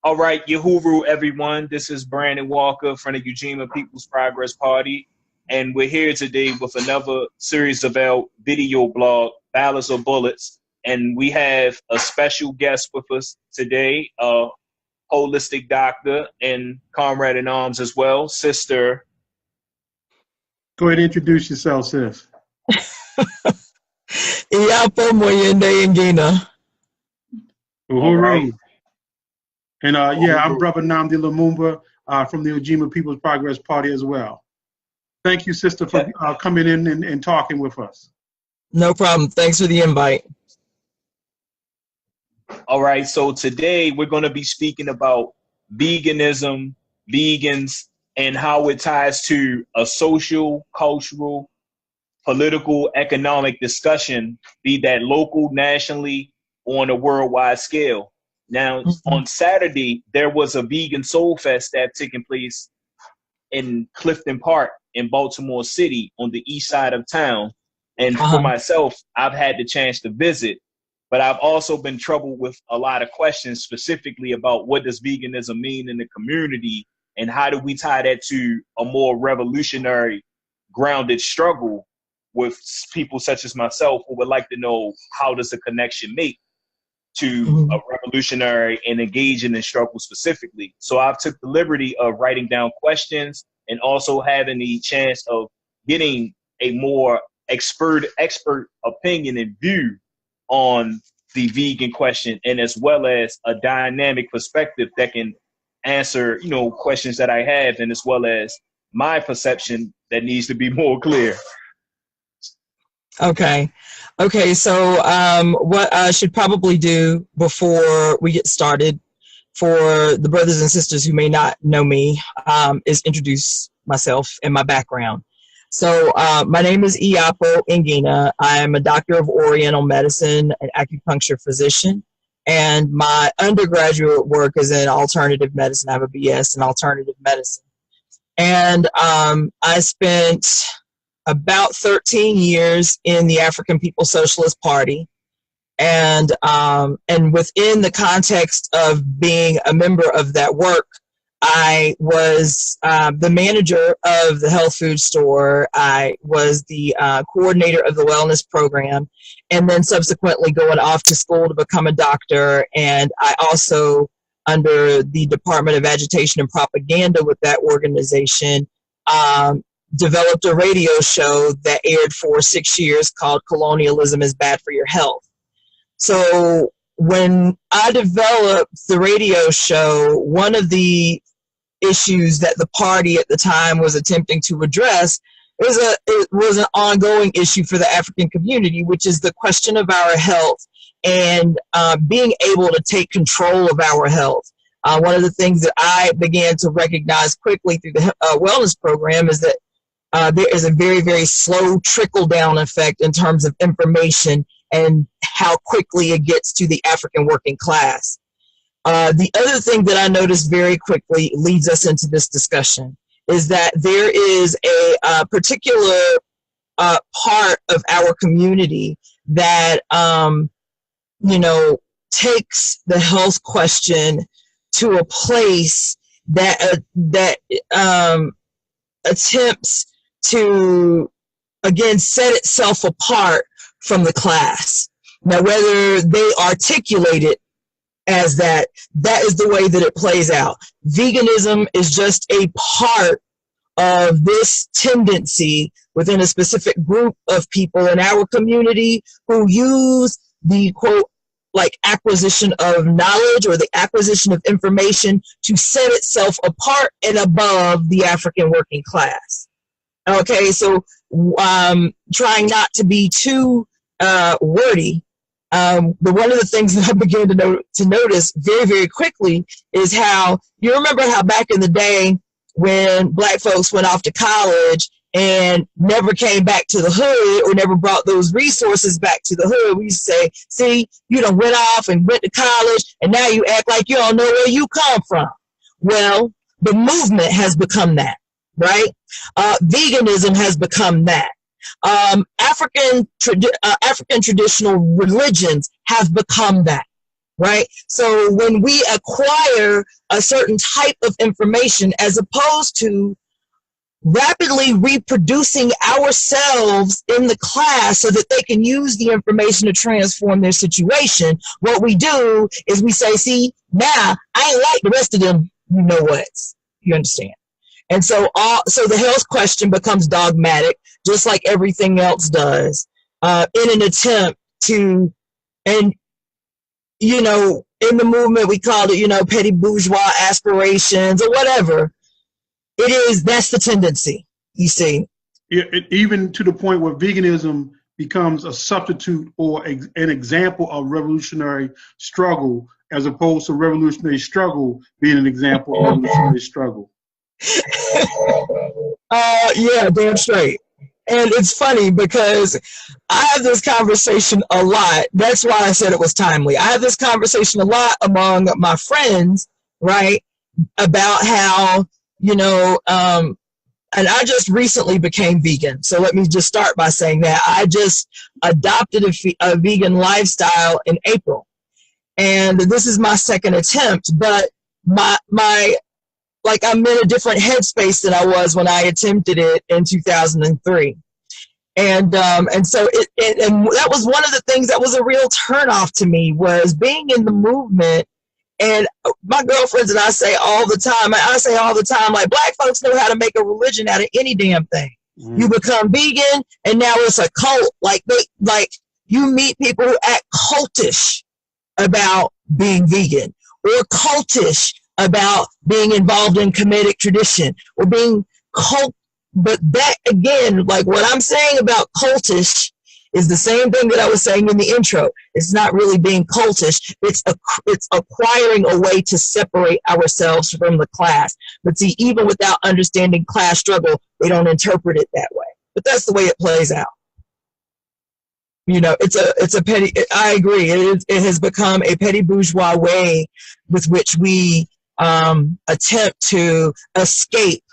All right, Yahuru, everyone. This is Brandon Walker from the Ujima People's Progress Party, and we're here today with another series of our video blog, Ballots or Bullets, and we have a special guest with us today, a holistic doctor and comrade in arms as well, Sister. Go ahead and introduce yourself, sis. Iyapo Moyende Ngina. Uhuru. Right. And Uhuru. I'm Brother Namdi Lumumba from the Ujima People's Progress Party as well. Thank you, sister, for coming in and talking with us. No problem. Thanks for the invite. All right, so today we're going to be speaking about veganism, vegans, and how it ties to a social, cultural, political, economic discussion, be that local, nationally, or on a worldwide scale. Now, on Saturday, there was a vegan soul fest that taking place in Clifton Park in Baltimore City on the east side of town. And for myself, I've had the chance to visit, but I've also been troubled with a lot of questions specifically about what does veganism mean in the community and how do we tie that to a more revolutionary, grounded struggle with people such as myself who would like to know how does the connection make to a revolutionary and engaging in struggle specifically. So I've took the liberty of writing down questions and also having the chance of getting a more expert opinion and view on the vegan question, and as well as a dynamic perspective that can answer, questions that I have, and as well as my perception that needs to be more clear. Okay. So what I should probably do before we get started for the brothers and sisters who may not know me is introduce myself and my background. So my name is Iyapo Ngina. I am a doctor of Oriental medicine, an acupuncture physician, and my undergraduate work is in alternative medicine. I have a BS in alternative medicine. And I spent about 13 years in the African People's Socialist Party. And within the context of being a member of that work, I was the manager of the health food store. I was the coordinator of the wellness program, and then subsequently going off to school to become a doctor. And I also, under the Department of Agitation and Propaganda with that organization, developed a radio show that aired for 6 years called Colonialism is Bad for Your Health. So when I developed the radio show, one of the issues that the party at the time was attempting to address it was an ongoing issue for the African community, which is the question of our health and being able to take control of our health. One of the things that I began to recognize quickly through the wellness program is that there is a very, very slow trickle-down effect in terms of information and how quickly it gets to the African working class. The other thing that I noticed very quickly leads us into this discussion is that there is a particular part of our community that, takes the health question to a place that attempts to, again, set itself apart from the class. Now, whether they articulate it as that is the way that it plays out. Veganism is just a part of this tendency within a specific group of people in our community who use the, quote, like acquisition of knowledge or the acquisition of information to set itself apart and above the African working class. Okay, so trying not to be too wordy, but one of the things that I began to notice very, very quickly is how, you remember how back in the day when Black folks went off to college and never came back to the hood or never brought those resources back to the hood, we used to say, see, you done went off and went to college and now you act like you don't know where you come from. Well, the movement has become that, right? Veganism has become that. African traditional religions have become that. right? So when we acquire a certain type of information, as opposed to rapidly reproducing ourselves in the class so that they can use the information to transform their situation, what we do is we say, see, now I ain't like the rest of them, you know what? You understand? And so the health question becomes dogmatic, just like everything else does, in an attempt to, and, you know, in the movement we call it, you know, petty bourgeois aspirations or whatever. That's the tendency, you see. Even to the point where veganism becomes a substitute or an example of revolutionary struggle, as opposed to revolutionary struggle being an example of revolutionary struggle. Yeah, damn straight. And it's funny because I have this conversation a lot. That's why I said it was timely. I have this conversation a lot among my friends, right, about how, you know, and I just recently became vegan. So let me just start by saying that I just adopted a vegan lifestyle in April. And this is my second attempt, but like I'm in a different headspace than I was when I attempted it in 2003. And so and that was one of the things that was a real turnoff to me, was being in the movement. And my girlfriends and I say all the time, like, Black folks know how to make a religion out of any damn thing. Mm. You become vegan and now it's a cult. Like you meet people who act cultish about being vegan, or cultish about being involved in Kemetic tradition, or being cult. But that, again, like what I'm saying about cultish is the same thing that I was saying in the intro. It's not really being cultish. It's acquiring a way to separate ourselves from the class. But see, even without understanding class struggle, they don't interpret it that way. But that's the way it plays out. You know, it's a petty, I agree. It has become a petty bourgeois way with which we attempt to escape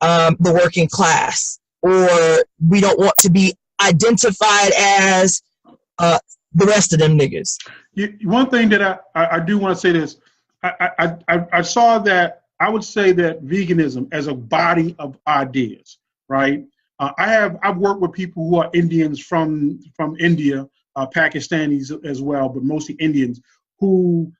the working class, or we don't want to be identified as the rest of them niggas. One thing that I do want to say this, I saw that, I would say that veganism as a body of ideas, right? I've worked with people who are Indians from India, Pakistanis as well, but mostly Indians, who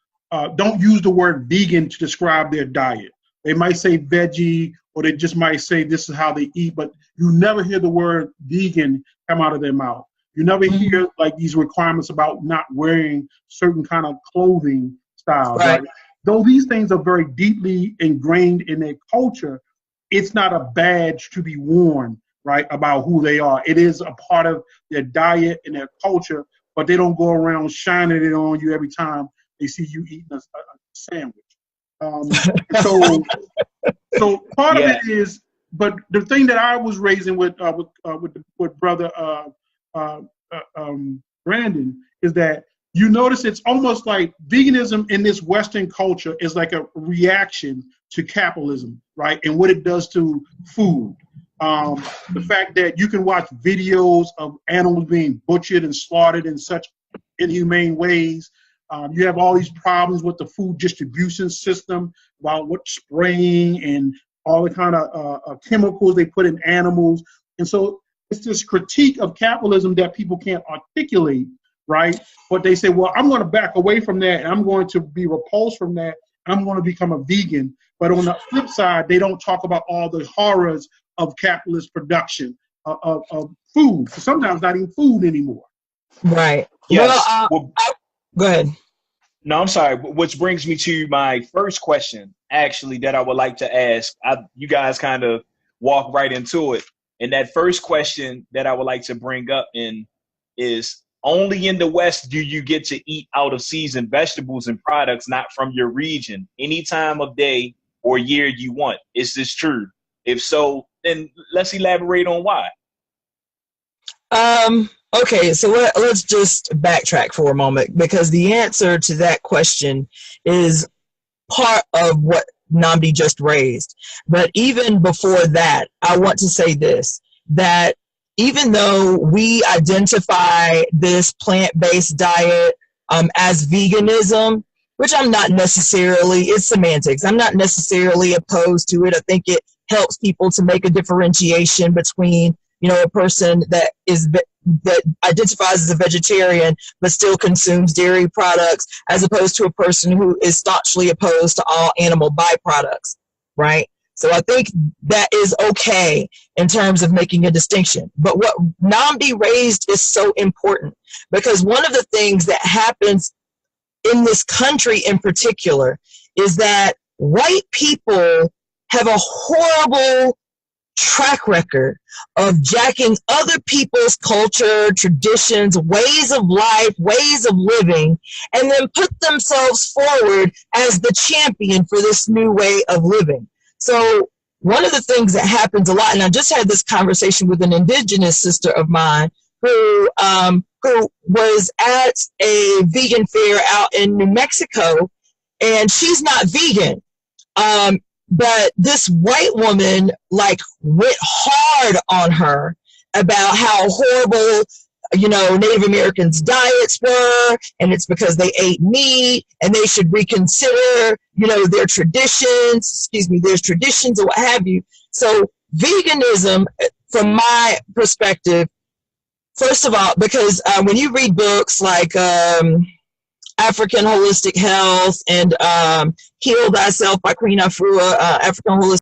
don't use the word vegan to describe their diet. They might say veggie, or they just might say this is how they eat, but you never hear the word vegan come out of their mouth. You never hear like these requirements about not wearing certain kind of clothing styles. Right. Though these things are very deeply ingrained in their culture, it's not a badge to be worn, right, about who they are. It is a part of their diet and their culture, but they don't go around shining it on you every time they see you eating a sandwich. So part of it is, but the thing that I was raising with brother Brandon is that you notice it's almost like veganism in this Western culture is like a reaction to capitalism, right? And what it does to food. The fact that you can watch videos of animals being butchered and slaughtered in such inhumane ways. You have all these problems with the food distribution system, about what spraying and all the kind of chemicals they put in animals. And so it's this critique of capitalism that people can't articulate, right? But they say, well, I'm going to back away from that, and I'm going to be repulsed from that, and I'm going to become a vegan. But on the flip side, they don't talk about all the horrors of capitalist production of food. Sometimes not even food anymore. Right. Yes. Go ahead. No, I'm sorry. Which brings me to my first question, actually, that I would like to ask. You guys kind of walk right into it. And that first question that I would like to bring up is, only in the West do you get to eat out of season vegetables and products not from your region any time of day or year you want. Is this true? If so, then let's elaborate on why. Okay, so let's just backtrack for a moment, because the answer to that question is part of what Nnamdi just raised. But even before that, I want to say this, that even though we identify this plant-based diet as veganism, which I'm not necessarily, it's semantics. I'm not necessarily opposed to it. I think it helps people to make a differentiation between, you know, a person that identifies as a vegetarian but still consumes dairy products, as opposed to a person who is staunchly opposed to all animal byproducts, right? So I think that is okay in terms of making a distinction. But what Namdi raised is so important, because one of the things that happens in this country in particular is that white people have a horrible track record of jacking other people's culture, traditions, ways of life, ways of living, and then put themselves forward as the champion for this new way of living. So one of the things that happens a lot, and I just had this conversation with an indigenous sister of mine who was at a vegan fair out in New Mexico, and she's not vegan. But this white woman like went hard on her about how horrible, you know, Native Americans' diets were, and it's because they ate meat, and they should reconsider, you know, their traditions, or what have you. So veganism, from my perspective, first of all, because when you read books like African Holistic Health and Heal Thyself by Queen Afua, African Holistic